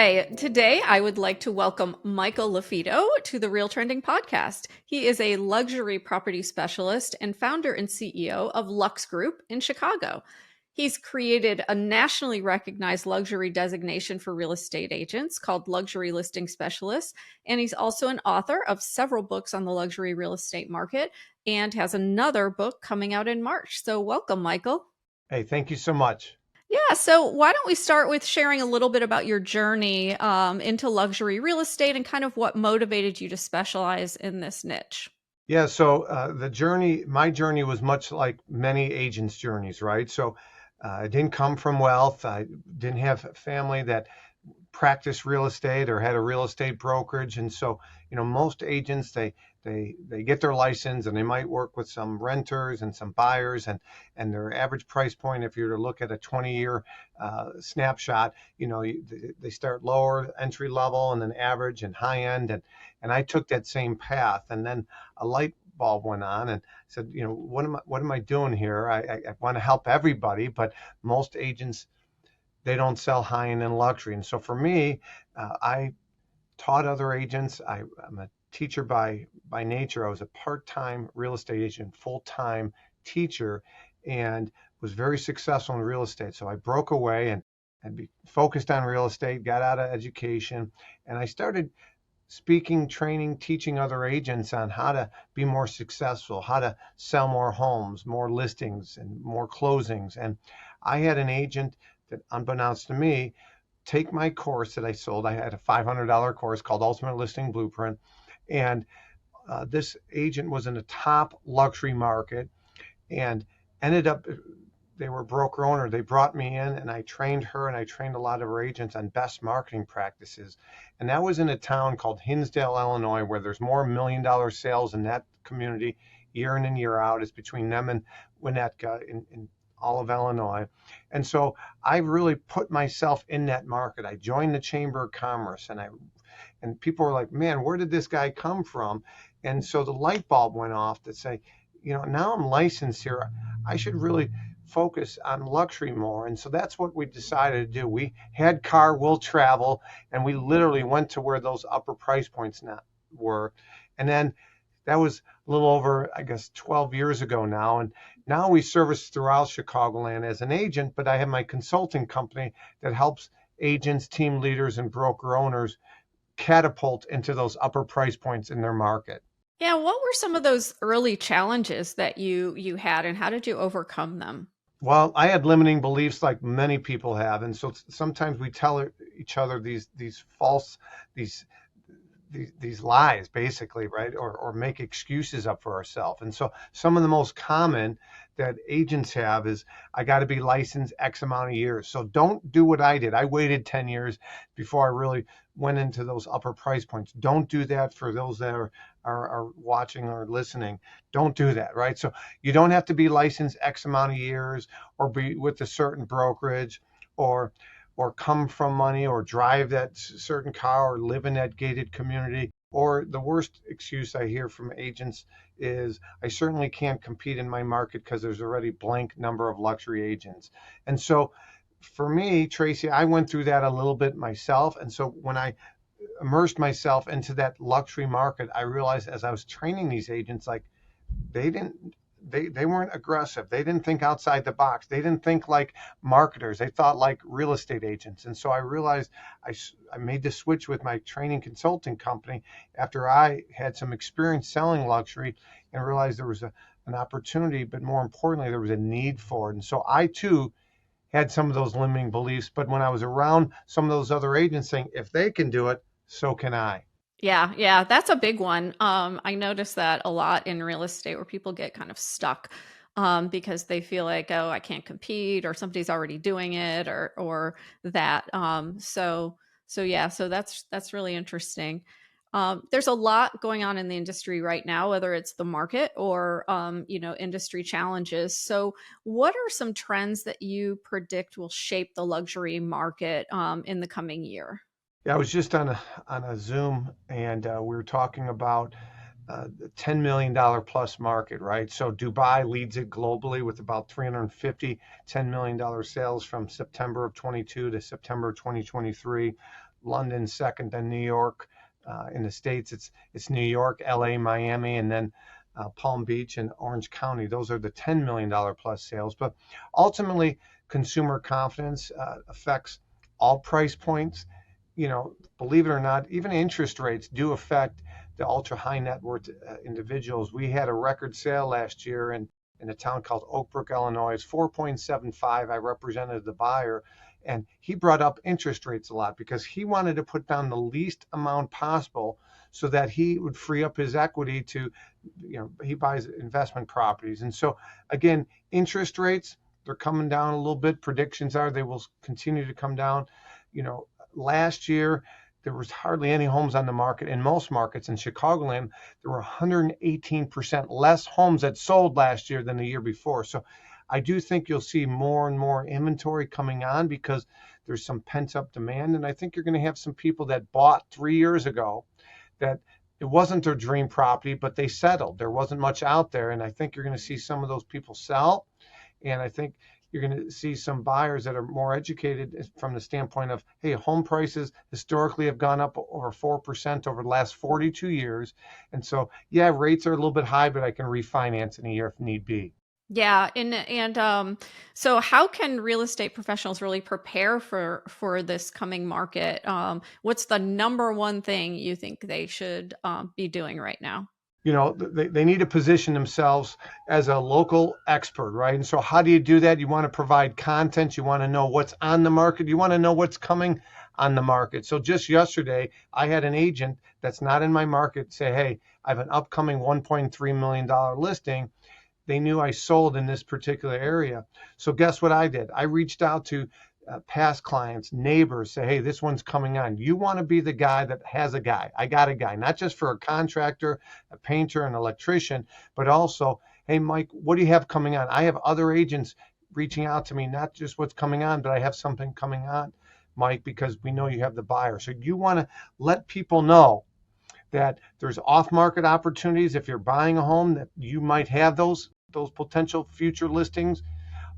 Hi, today I would like to welcome Michael LaFido to the RealTrending podcast. He is a luxury property specialist and founder and CEO of Lux Group in Chicago. He's created a nationally recognized luxury designation for real estate agents called Luxury Listing Specialist, and he's also an author of several books on the luxury real estate market and has another book coming out in March. So welcome, Michael. Hey, thank you so much. Yeah, so why don't we start with sharing a little bit about your journey into luxury real estate and kind of what motivated you to specialize in this niche? Yeah, so my journey was much like many agents' journeys, right? So I didn't come from wealth. I didn't have a family that practiced real estate or had a real estate brokerage. And so, most agents, they get their license and they might work with some renters and some buyers and their average price point, if you were to look at a 20-year snapshot, they start lower, entry level, and then average and high end. And I took that same path. And then a light bulb went on and said, what am I doing here? I want to help everybody, but most agents, they don't sell high-end and luxury. And so for me, I taught other agents. I'm a teacher by nature. I was a part-time real estate agent, full-time teacher, and was very successful in real estate. So I broke away and be focused on real estate, got out of education, and I started speaking, training, teaching other agents on how to be more successful, how to sell more homes, more listings, and more closings. And I had an agent that, unbeknownst to me, take my course that I sold. I had a $500 course called Ultimate Listing Blueprint. And this agent was in the top luxury market and ended up, they were a broker owner. They brought me in and I trained her and I trained a lot of her agents on best marketing practices. And that was in a town called Hinsdale, Illinois, where there's more $1 million sales in that community year in and year out. It's between them and Winnetka in all of Illinois. And so I really put myself in that market. I joined the Chamber of Commerce and people were like, man, where did this guy come from? And so the light bulb went off to say, now I'm licensed here. I should really focus on luxury more. And so that's what we decided to do. We had car, will travel, and we literally went to where those upper price points were. And then that was a little over, I guess, 12 years ago now. And now we service throughout Chicagoland as an agent, but I have my consulting company that helps agents, team leaders, and broker owners catapult into those upper price points in their market. Yeah, what were some of those early challenges that you had and how did you overcome them? Well, I had limiting beliefs like many people have. And so sometimes we tell each other these false, these these lies basically, right? Or make excuses up for ourselves. And so some of the most common that agents have is, I got to be licensed X amount of years. So don't do what I did. I waited 10 years before I really went into those upper price points. Don't do that. For those that are watching or listening, don't do that, right? So you don't have to be licensed X amount of years or be with a certain brokerage or come from money or drive that certain car or live in that gated community. Or the worst excuse I hear from agents is, I certainly can't compete in my market because there's already blank number of luxury agents. And so for me, Tracey, I went through that a little bit myself. And so when I immersed myself into that luxury market, I realized as I was training these agents, like they weren't aggressive. They didn't think outside the box. They didn't think like marketers. They thought like real estate agents. And so I realized I made the switch with my training consulting company after I had some experience selling luxury and realized there was an opportunity, but more importantly, there was a need for it. And so I too had some of those limiting beliefs. But when I was around some of those other agents saying, if they can do it, so can I. Yeah, that's a big one. I notice that a lot in real estate where people get kind of stuck because they feel like, oh, I can't compete, or somebody's already doing it, or that. So that's really interesting. There's a lot going on in the industry right now, whether it's the market or industry challenges. So, what are some trends that you predict will shape the luxury market in the coming year? Yeah, I was just on a Zoom and we were talking about the $10 million plus market, right? So Dubai leads it globally with about 350 $10 million sales from September of 22 to September of 2023. London second, then New York. In the States, it's New York, LA, Miami, and then Palm Beach and Orange County. Those are the $10 million plus sales. But ultimately, consumer confidence affects all price points. Believe it or not, even interest rates do affect the ultra high net worth individuals. We had a record sale last year in a town called Oak Brook, Illinois. It's 4.75. I represented the buyer, and he brought up interest rates a lot because he wanted to put down the least amount possible so that he would free up his equity to, he buys investment properties. And so again, interest rates, they're coming down a little bit. Predictions are they will continue to come down. Last year, there was hardly any homes on the market in most markets. In Chicagoland, there were 118% less homes that sold last year than the year before. So I do think you'll see more and more inventory coming on because there's some pent up demand. And I think you're going to have some people that bought 3 years ago that it wasn't their dream property, but they settled. There wasn't much out there. And I think you're going to see some of those people sell. And I think you're going to see some buyers that are more educated from the standpoint of, hey, home prices historically have gone up over 4% over the last 42 years. And so, yeah, rates are a little bit high, but I can refinance in a year if need be. Yeah, so how can real estate professionals really prepare for this coming market? What's the number one thing you think they should be doing right now? They need to position themselves as a local expert, right? And so how do you do that? You want to provide content. You want to know what's on the market. You want to know what's coming on the market. So just yesterday, I had an agent that's not in my market say, hey, I have an upcoming $1.3 million listing. They knew I sold in this particular area. So guess what I did? I reached out to past clients, neighbors, say, hey, this one's coming on. You want to be the guy that has a guy. I got a guy, not just for a contractor, a painter, an electrician, but also, hey, Mike, what do you have coming on? I have other agents reaching out to me, not just what's coming on, but I have something coming on, Mike, because we know you have the buyer. So you want to let people know that there's off-market opportunities. If you're buying a home, that you might have those potential future listings.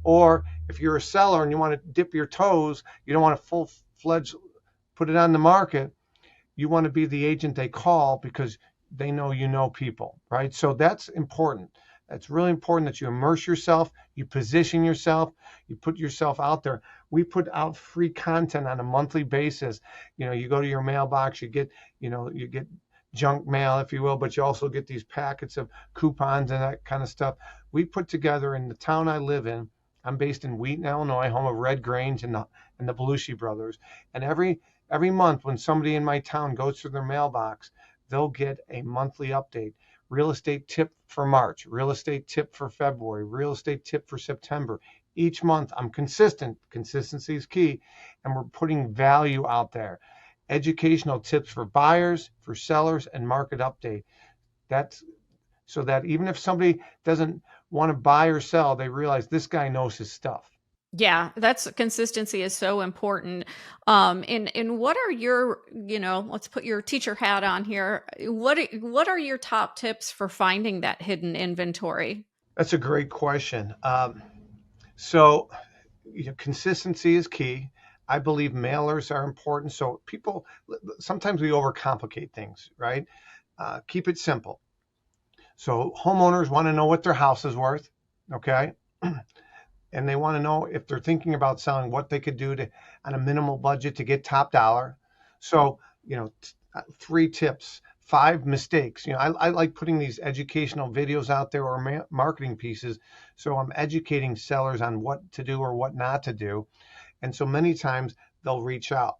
Or if you're a seller and you want to dip your toes, you don't want to full-fledged put it on the market, you want to be the agent they call because they know you know people, right? So that's important. That's really important that you immerse yourself, you position yourself, you put yourself out there. We put out free content on a monthly basis. You go to your mailbox, you get junk mail, if you will, but you also get these packets of coupons and that kind of stuff. We put together in the town I live in. I'm based in Wheaton, Illinois, home of Red Grange and the Belushi brothers. And every month when somebody in my town goes through their mailbox, they'll get a monthly update. Real estate tip for March, real estate tip for February, real estate tip for September. Each month I'm consistent. Consistency is key. And we're putting value out there. Educational tips for buyers, for sellers, and market update. That's so that even if somebody doesn't want to buy or sell, they realize this guy knows his stuff. Yeah, that's consistency is so important. And what are your, let's put your teacher hat on here. What are your top tips for finding that hidden inventory? That's a great question. So consistency is key. I believe mailers are important. So sometimes we overcomplicate things, right? Keep it simple. So homeowners want to know what their house is worth, okay? And they want to know if they're thinking about selling, what they could do on a minimal budget to get top dollar. So, 3 tips, 5 mistakes. I like putting these educational videos out there or marketing pieces. So I'm educating sellers on what to do or what not to do. And so many times they'll reach out.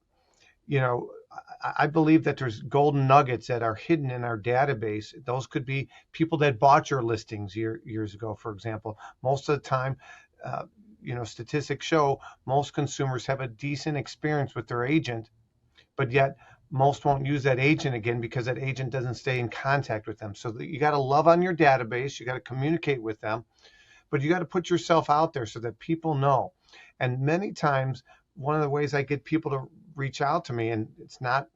I believe that there's golden nuggets that are hidden in our database. Those could be people that bought your listings years ago, for example. Most of the time, statistics show most consumers have a decent experience with their agent, but yet most won't use that agent again because that agent doesn't stay in contact with them. So you got to love on your database. You got to communicate with them, but you got to put yourself out there so that people know. And many times, one of the ways I get people to reach out to me, and it's not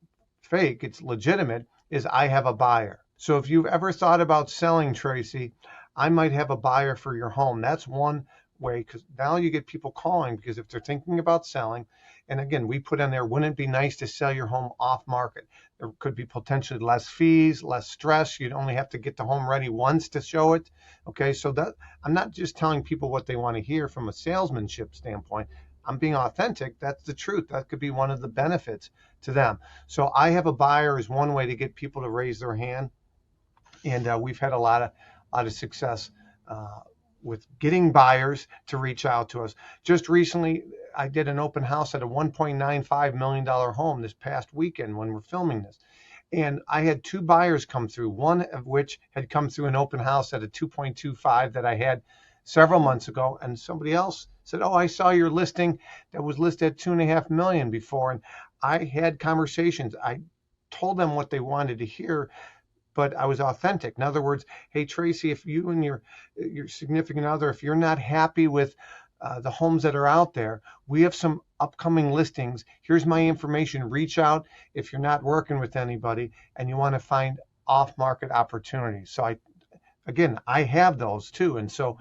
fake, it's legitimate, is I have a buyer. So if you've ever thought about selling, Tracey, I might have a buyer for your home. That's one way, because now you get people calling because if they're thinking about selling, and again, we put on there, wouldn't it be nice to sell your home off market? There could be potentially less fees, less stress. You'd only have to get the home ready once to show it. Okay, so that I'm not just telling people what they want to hear from a salesmanship standpoint. I'm being authentic. That's the truth. That could be one of the benefits to them. So I have a buyer is one way to get people to raise their hand, and we've had a lot of success uh, with getting buyers to reach out to us. Just recently, I did an open house at a $1.95 million home this past weekend when we're filming this. And I had two buyers come through, one of which had come through an open house at a 2.25 that I had several months ago. And somebody else said, "Oh, I saw your listing that was listed at 2.5 million before." And I had conversations. I told them what they wanted to hear, but I was authentic. In other words, hey, Tracey, if you and your significant other, if you're not happy with the homes that are out there, we have some upcoming listings. Here's my information. Reach out if you're not working with anybody and you want to find off-market opportunities. So I have those too, and so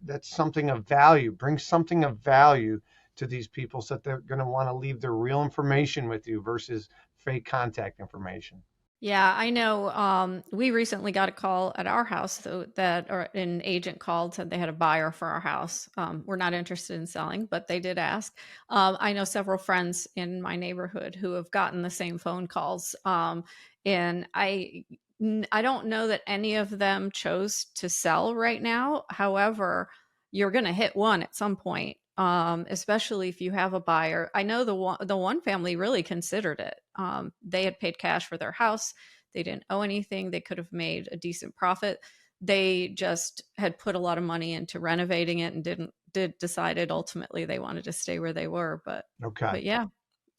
that's something of value. Bring something of value to these people so that they're going to want to leave their real information with you versus fake contact information. Yeah, I know. We recently got a call at our house that or an agent called, said they had a buyer for our house. We're not interested in selling, but they did ask. I know several friends in my neighborhood who have gotten the same phone calls. And I don't know that any of them chose to sell right now. However, you're going to hit one at some point, especially if you have a buyer. I know the one family really considered it. They had paid cash for their house. They didn't owe anything. They could have made a decent profit. They just had put a lot of money into renovating it and decided ultimately they wanted to stay where they were. Okay. But yeah,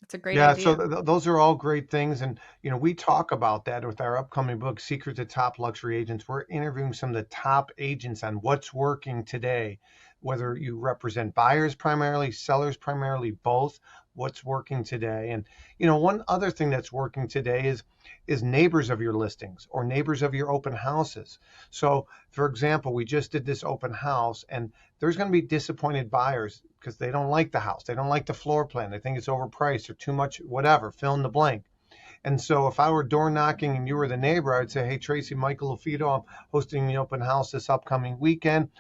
it's a great Yeah, so idea. those are all great things, and we talk about that with our upcoming book, Secret to Top Luxury Agents. We're interviewing some of the top agents on what's working today, whether you represent buyers primarily, sellers primarily, both. What's working today, and one other thing that's working today is neighbors of your listings or neighbors of your open houses. So, for example, we just did this open house, and there's going to be disappointed buyers because they don't like the house. They don't like the floor plan. They think it's overpriced or too much, whatever, fill in the blank. And so if I were door knocking and you were the neighbor, I would say, "Hey, Tracey, Michael LaFido, I'm hosting the open house this upcoming weekend.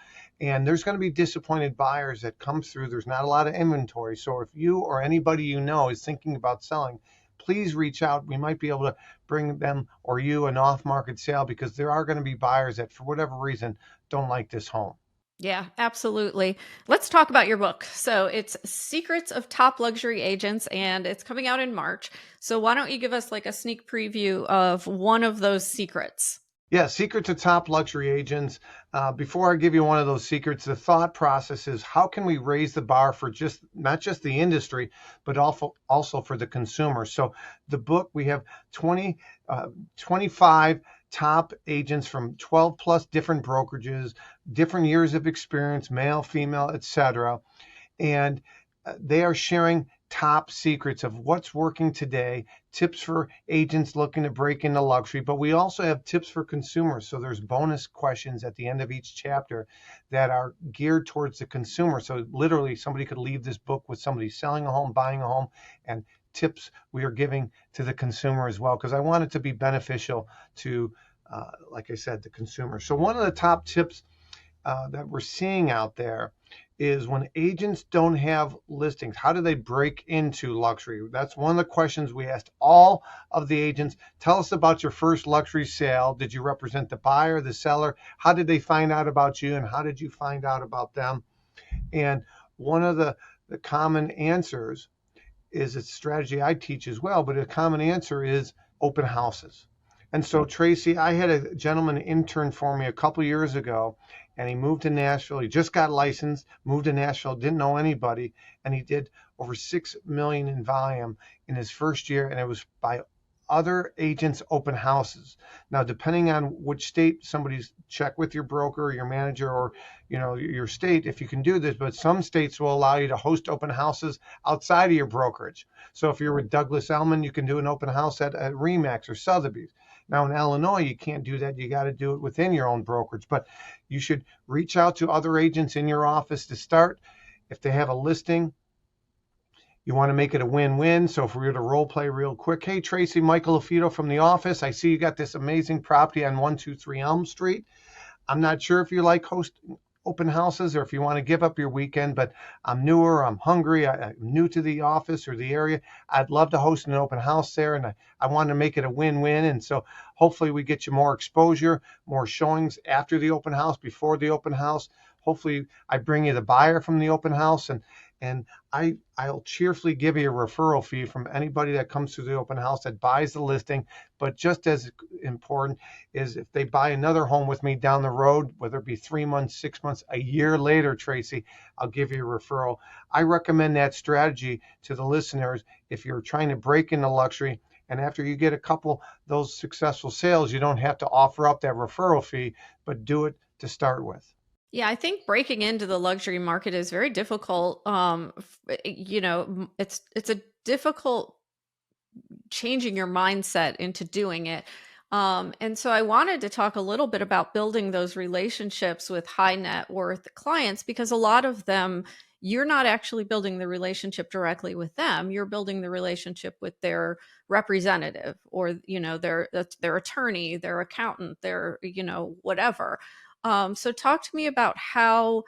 And there's going to be disappointed buyers that come through. There's not a lot of inventory. So if you or anybody you know is thinking about selling, please reach out. We might be able to bring them or you an off-market sale because there are going to be buyers that, for whatever reason, don't like this home." Yeah, absolutely. Let's talk about your book. So it's Secrets of Top Luxury Agents, and it's coming out in March. So why don't you give us like a sneak preview of one of those secrets? Yeah, secret to top luxury agents. Before I give you one of those secrets, the thought process is how can we raise the bar for just not just the industry, but also for the consumer. So the book, we have 25 top agents from 12 plus different brokerages, different years of experience, male, female, etc. And they are sharing top secrets of what's working today, tips for agents looking to break into luxury, but we also have tips for consumers. So there's bonus questions at the end of each chapter that are geared towards the consumer. So literally somebody could leave this book with somebody selling a home, buying a home, and tips we are giving to the consumer as well, because I want it to be beneficial to, like I said, the consumer. So one of the top tips that we're seeing out there is when agents don't have listings, how do they break into luxury? That's one of the questions we asked all of the agents. Tell us about your first luxury sale. Did you represent the buyer, the seller? How did they find out about you, and how did you find out about them? And one of the common answers is a strategy I teach as well, but a common answer is open houses. And so, Tracey, I had a gentleman intern for me a couple years ago, and he moved to Nashville. He just got licensed, moved to Nashville, didn't know anybody, and he did over 6 million in volume in his first year, and it was by other agents' open houses. Now, depending on which state, somebody's check with your broker or your manager or your state if you can do this, but some states will allow you to host open houses outside of your brokerage. So if you're with Douglas Elliman, you can do an open house at Remax or Sotheby's. Now in Illinois, you can't do that. You got to do it within your own brokerage, but you should reach out to other agents in your office to start. If they have a listing, you want to make it a win-win. So if we were to role play real quick, hey, Tracey, Michael LaFido from the office. I see you got this amazing property on 123 Elm Street. I'm not sure if you like hosting open houses or if you want to give up your weekend, but I'm newer, I'm hungry, I'm new to the office or the area. I'd love to host an open house there, and I want to make it a win-win. And so hopefully we get you more exposure, more showings after the open house, before the open house. Hopefully I bring you the buyer from the open house, and I'll cheerfully give you a referral fee from anybody that comes through the open house that buys the listing. But just as important is if they buy another home with me down the road, whether it be 3 months, 6 months, a year later, Tracey, I'll give you a referral. I recommend that strategy to the listeners if you're trying to break into luxury. And after you get a couple those successful sales, you don't have to offer up that referral fee, but do it to start with. Yeah, I think breaking into the luxury market is very difficult. It's a difficult changing your mindset into doing it. And so I wanted to talk a little bit about building those relationships with high net worth clients, because a lot of them, you're not actually building the relationship directly with them. You're building the relationship with their representative, or, their attorney, their accountant, their, whatever. So talk to me about how,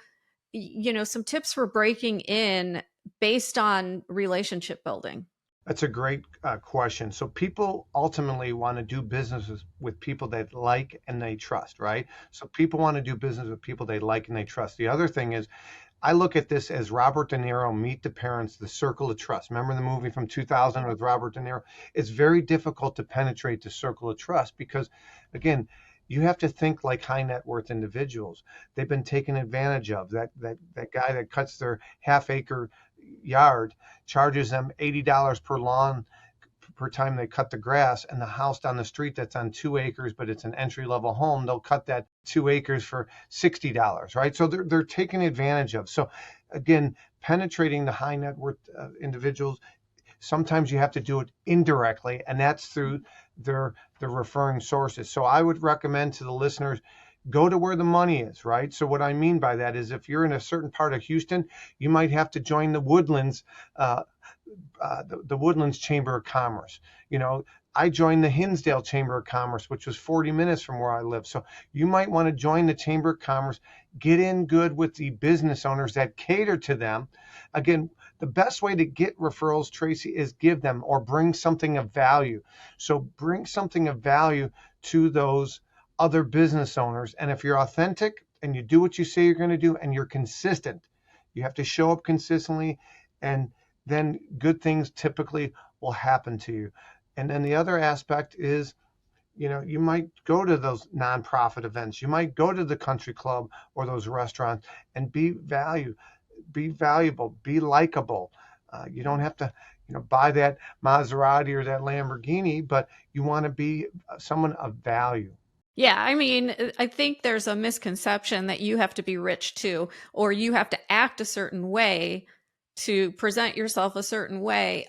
some tips for breaking in based on relationship building. That's a great question. So people ultimately want to do business with people they like and they trust, right? So people want to do business with people they like and they trust. The other thing is, I look at this as Robert De Niro, Meet the Parents, The Circle of Trust. Remember the movie from 2000 with Robert De Niro? It's very difficult to penetrate the circle of trust because, again, you have to think like high net worth individuals. They've been taken advantage of. That guy that cuts their half acre yard charges them $80 per lawn per time they cut the grass, and the house down the street that's on 2 acres, but it's an entry level home, they'll cut that 2 acres for $60, right? So they're taken advantage of. So again, penetrating the high net worth individuals, sometimes you have to do it indirectly, and that's through their referring sources. So I would recommend to the listeners, go to where the money is, right? So what I mean by that is if you're in a certain part of Houston, you might have to join the Woodlands, the Woodlands Chamber of Commerce. I joined the Hinsdale Chamber of Commerce, which was 40 minutes from where I live. So you might want to join the Chamber of Commerce, get in good with the business owners that cater to them. Again, the best way to get referrals, Tracey, is give them or bring something of value. So bring something of value to those other business owners. And if you're authentic and you do what you say you're going to do and you're consistent, you have to show up consistently, and then good things typically will happen to you. And then the other aspect is, you might go to those nonprofit events, you might go to the country club or those restaurants and be valuable, be likable. You don't have to, buy that Maserati or that Lamborghini, but you want to be someone of value. Yeah, I mean, I think there's a misconception that you have to be rich too, or you have to act a certain way to present yourself a certain way.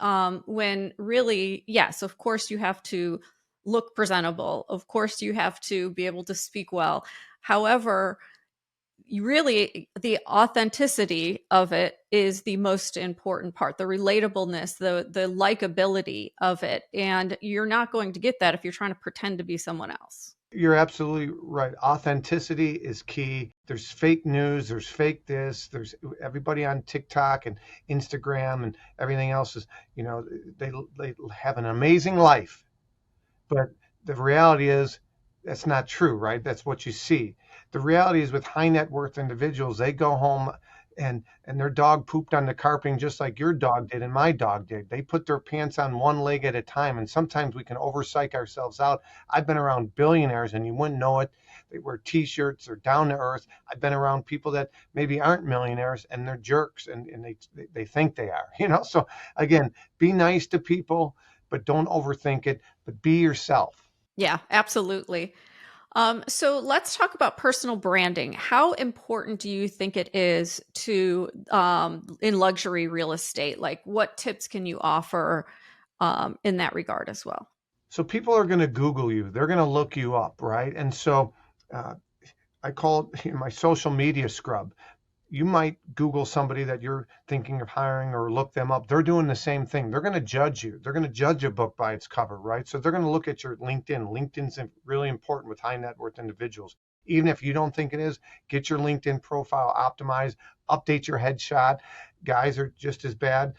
When really, yes, of course, you have to look presentable. Of course, you have to be able to speak well. However, the authenticity of it is the most important part, the relatableness, the likability of it. And you're not going to get that if you're trying to pretend to be someone else. You're absolutely right. Authenticity is key. There's fake news, there's fake this, there's everybody on TikTok and Instagram and everything else is, they have an amazing life. But the reality is that's not true, right? That's what you see. The reality is with high net worth individuals, they go home and their dog pooped on the carpeting just like your dog did and my dog did. They put their pants on one leg at a time, and sometimes we can overpsych ourselves out. I've been around billionaires and you wouldn't know it. They wear t-shirts, they're down to earth. I've been around people that maybe aren't millionaires and they're jerks, and they think they are. So again, be nice to people, but don't overthink it, but be yourself. Yeah, absolutely. So let's talk about personal branding. How important do you think it is to in luxury real estate? Like, what tips can you offer in that regard as well? So people are going to Google you. They're going to look you up, right? And so uh, I call it my social media scrub. You might Google somebody that you're thinking of hiring or look them up. They're doing the same thing. They're going to judge you. They're going to judge a book by its cover, right? So they're going to look at your LinkedIn. LinkedIn's really important with high net worth individuals. Even if you don't think it is, get your LinkedIn profile optimized, update your headshot. Guys are just as bad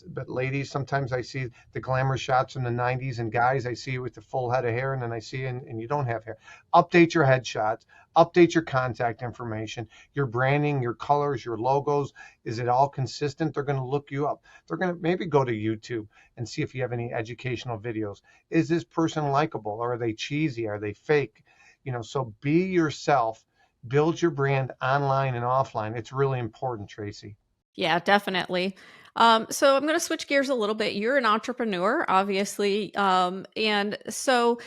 but ladies, sometimes I see the glamour shots from the 90s, and guys, I see you with the full head of hair, and then I see you and you don't have hair. Update your headshots, update your contact information, your branding, your colors, your logos. Is it all consistent? They're going to look you up. They're going to maybe go to YouTube and see if you have any educational videos. Is this person likable, or are they cheesy? Are they fake? So be yourself, build your brand online and offline. It's really important, Tracey. Yeah, definitely. So I'm going to switch gears a little bit. You're an entrepreneur, obviously. And so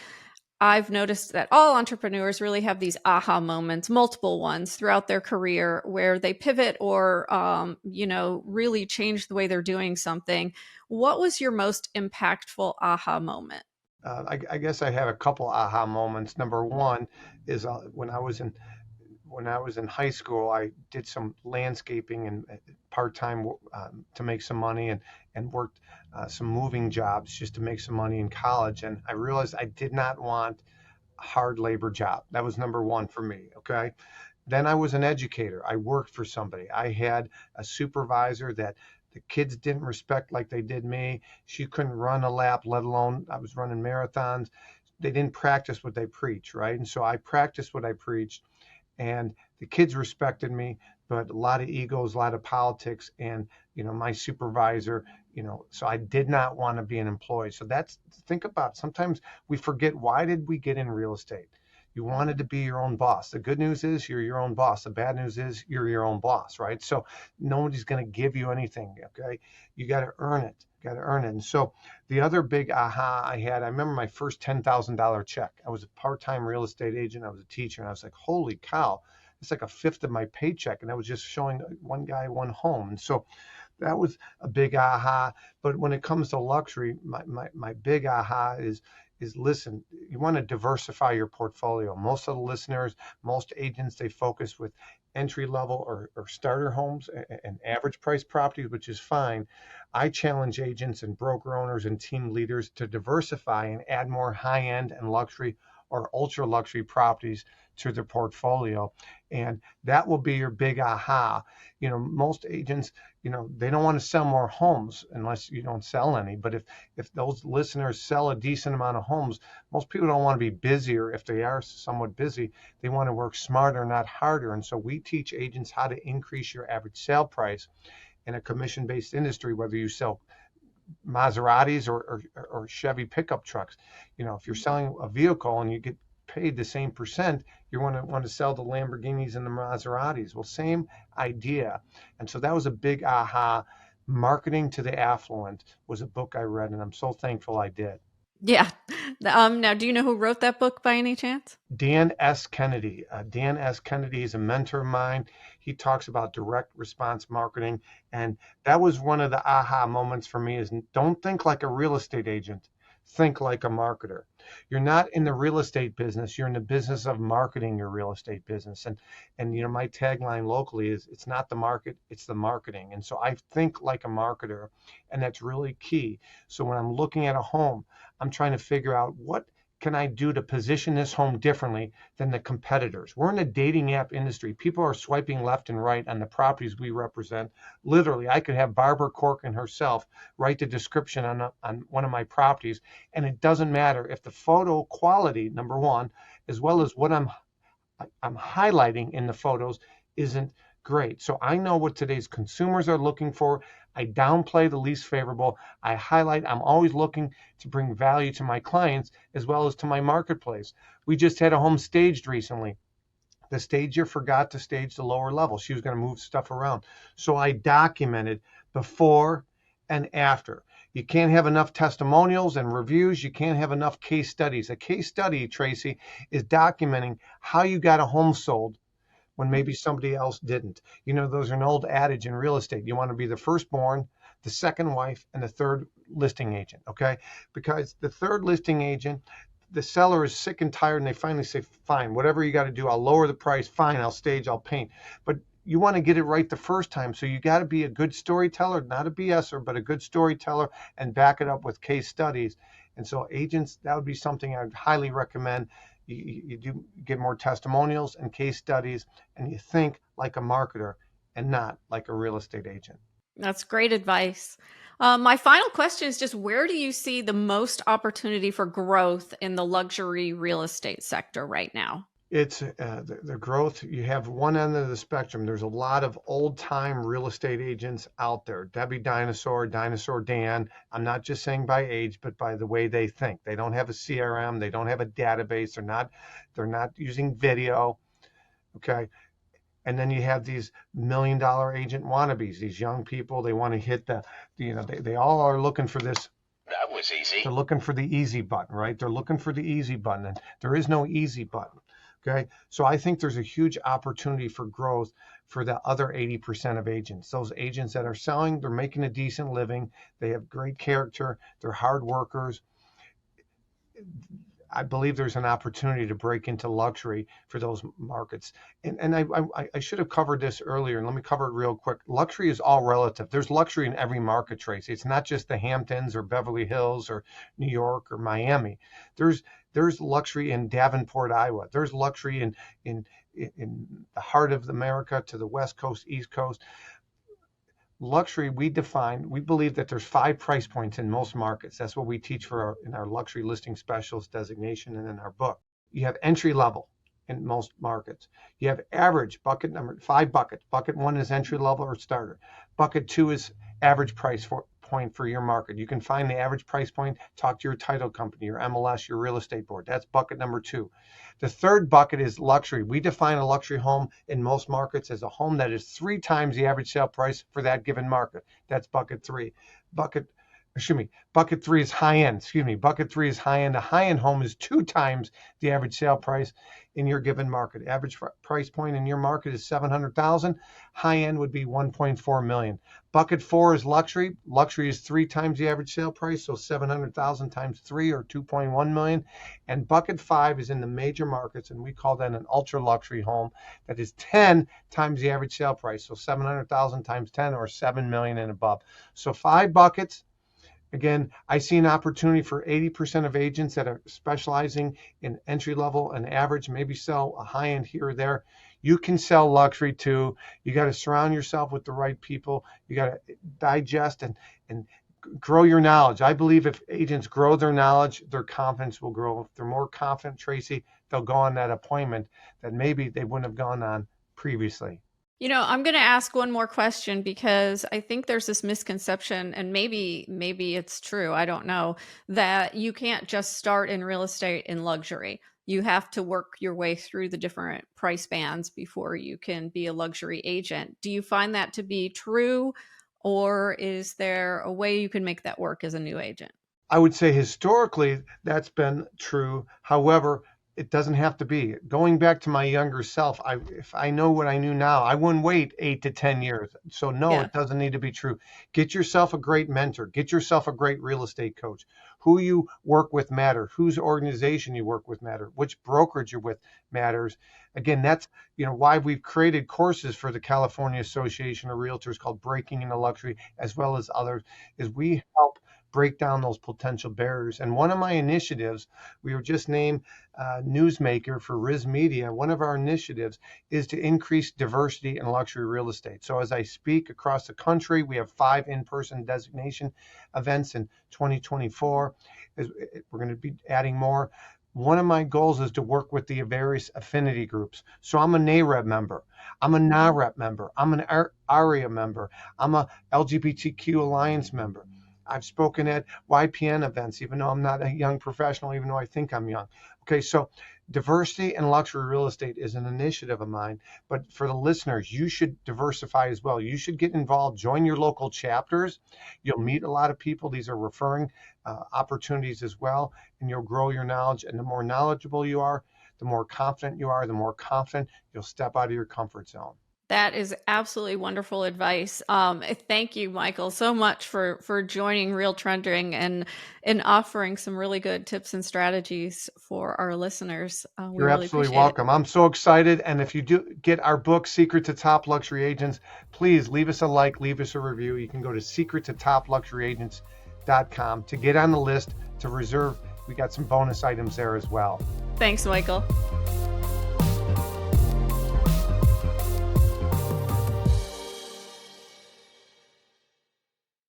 I've noticed that all entrepreneurs really have these aha moments, multiple ones throughout their career where they pivot or, really change the way they're doing something. What was your most impactful aha moment? I guess I have a couple aha moments. Number one is when I was in high school, I did some landscaping and part time to make some money, and worked some moving jobs just to make some money in college. And I realized I did not want a hard labor job. That was number one for me. Okay. Then I was an educator. I worked for somebody. I had a supervisor that the kids didn't respect like they did me. She couldn't run a lap, let alone I was running marathons. They didn't practice what they preach, right? And so I practiced what I preached, and the kids respected me, but a lot of egos, a lot of politics, and my supervisor, so I did not want to be an employee. So think about it. Sometimes we forget, why did we get in real estate? You wanted to be your own boss. The good news is you're your own boss. The bad news is you're your own boss, right? So nobody's going to give you anything. Okay, you got to earn it. Got to earn it. And so the other big aha I had, I remember my first $10,000 check. I was a part-time real estate agent. I was a teacher, and I was like, holy cow, it's like a fifth of my paycheck. And I was just showing one guy one home. And so that was a big aha. But when it comes to luxury, my big aha is listen, you want to diversify your portfolio. Most of the listeners, most agents, they focus with entry level or starter homes and average price properties, which is fine. I challenge agents and broker owners and team leaders to diversify and add more high end and luxury or ultra luxury properties to their portfolio. And that will be your big aha. Most agents, they don't want to sell more homes unless you don't sell any. But if those listeners sell a decent amount of homes, most people don't want to be busier. If they are somewhat busy, they want to work smarter, not harder. And so we teach agents how to increase your average sale price in a commission-based industry, whether you sell Maseratis or Chevy pickup trucks. If you're selling a vehicle and you get paid the same percent, you want to sell the Lamborghinis and the Maseratis. Well, same idea. And so that was a big aha. Marketing to the Affluent was a book I read, and I'm so thankful I did. Yeah. Now, do you know who wrote that book by any chance? Dan S. Kennedy. Dan S. Kennedy is a mentor of mine. He talks about direct response marketing. And that was one of the aha moments for me is don't think like a real estate agent. Think like a marketer. You're not in the real estate business. You're in the business of marketing your real estate business. And my tagline locally is it's not the market, it's the marketing. And so I think like a marketer, and that's really key. So when I'm looking at a home, I'm trying to figure out what can I do to position this home differently than the competitors? We're in the dating app industry. People are swiping left and right on the properties we represent. Literally, I could have Barbara Corcoran herself write the description on one of my properties, and it doesn't matter if the photo quality, number one, as well as what I'm highlighting in the photos isn't great. So I know what today's consumers are looking for. I downplay the least favorable. I highlight. I'm always looking to bring value to my clients as well as to my marketplace. We just had a home staged recently. The stager forgot to stage the lower level. She was going to move stuff around. So I documented before and after. You can't have enough testimonials and reviews. You can't have enough case studies. A case study, Tracey, is documenting how you got a home sold when maybe somebody else didn't. Those are an old adage in real estate. You want to be the firstborn, the second wife, and the third listing agent, okay? Because the third listing agent, the seller is sick and tired and they finally say, fine, whatever you got to do, I'll lower the price, fine, I'll stage, I'll paint. But you want to get it right the first time. So you got to be a good storyteller, not a BSer, but a good storyteller, and back it up with case studies. And so agents, that would be something I'd highly recommend. You do get more testimonials and case studies, and you think like a marketer and not like a real estate agent. That's great advice. My final question is just where do you see the most opportunity for growth in the luxury real estate sector right now? It's the growth. You have one end of the spectrum. There's a lot of old time real estate agents out there. Debbie Dinosaur, Dinosaur Dan. I'm not just saying by age, but by the way they think. They don't have a CRM. They don't have a database. They're not using video. Okay. And then you have these $1 million agent wannabes, these young people. They want to hit they all are looking for this. That was easy. They're looking for the easy button, right? They're looking for the easy button, and there is no easy button. Okay. So I think there's a huge opportunity for growth for the other 80% of agents. Those agents that are selling, they're making a decent living. They have great character. They're hard workers. I believe there's an opportunity to break into luxury for those markets. And I should have covered this earlier, and let me cover it real quick. Luxury is all relative. There's luxury in every market, Tracy. It's not just the Hamptons or Beverly Hills or New York or Miami. There's luxury in Davenport, Iowa. There's luxury in the heart of America to the West Coast, East Coast. Luxury, we believe that there's 5 price points in most markets. That's what we teach in our luxury listing specialist designation and in our book. You have entry level in most markets. You have average, bucket number 5 buckets. Bucket 1 is entry level or starter. Bucket 2 is average price point for your market. You can find the average price point, talk to your title company, your MLS, your real estate board. That's bucket number 2. The third bucket is luxury. We define a luxury home in most markets as a home that is 3 times the average sale price for that given market. That's bucket 3. Bucket 3 is high end. Bucket 3 is high end. A high end home is 2 times the average sale price in your given market. Average price point in your market is $700,000. High end would be $1.4 million. Bucket 4 is luxury. Luxury is 3 times the average sale price, so $700,000 times 3 or $2.1 million. And bucket 5 is in the major markets, and we call that an ultra luxury home that is 10 times the average sale price, so $700,000 times 10 or $7 million and above. So 5 buckets. Again, I see an opportunity for 80% of agents that are specializing in entry level and average, maybe sell a high end here or there. You can sell luxury too. You got to surround yourself with the right people. You got to digest and grow your knowledge. I believe if agents grow their knowledge, their confidence will grow. If they're more confident, Tracy, they'll go on that appointment that maybe they wouldn't have gone on previously. I'm going to ask one more question because I think there's this misconception, and maybe it's true, I don't know, that you can't just start in real estate in luxury. You have to work your way through the different price bands before you can be a luxury agent. Do you find that to be true, or is there a way you can make that work as a new agent? I would say historically that's been true. However, it doesn't have to be. Going back to my younger self, if I know what I knew now, I wouldn't wait 8 to 10 years. So no, Yeah. It doesn't need to be true. Get yourself a great mentor. Get yourself a great real estate coach. Who you work with matters. Whose organization you work with matters. Which brokerage you're with matters. Again, that's why we've created courses for the California Association of Realtors called Breaking into Luxury, as well as others, is we help break down those potential barriers. And one of my initiatives, we were just named newsmaker for Riz Media. One of our initiatives is to increase diversity in luxury real estate. So as I speak across the country, we have 5 in-person designation events in 2024. We're going to be adding more. One of my goals is to work with the various affinity groups. So I'm a NAREP member. I'm a NAREP member. I'm an ARIA member. I'm a LGBTQ Alliance member. I've spoken at YPN events, even though I'm not a young professional, even though I think I'm young. Okay, so diversity in luxury real estate is an initiative of mine. But for the listeners, you should diversify as well. You should get involved, join your local chapters. You'll meet a lot of people. These are referring opportunities as well, and you'll grow your knowledge. And the more knowledgeable you are, the more confident you are, the more confident you'll step out of your comfort zone. That is absolutely wonderful advice. Thank you, Michael, so much for joining Real Trending and offering some really good tips and strategies for our listeners. We You're really absolutely appreciate it. welcome. I'm so excited. And if you do get our book, Secret to Top Luxury Agents, please leave us a like, leave us a review. You can go to secrettotopluxuryagents.com to get on the list to reserve. We got some bonus items there as well. Thanks, Michael.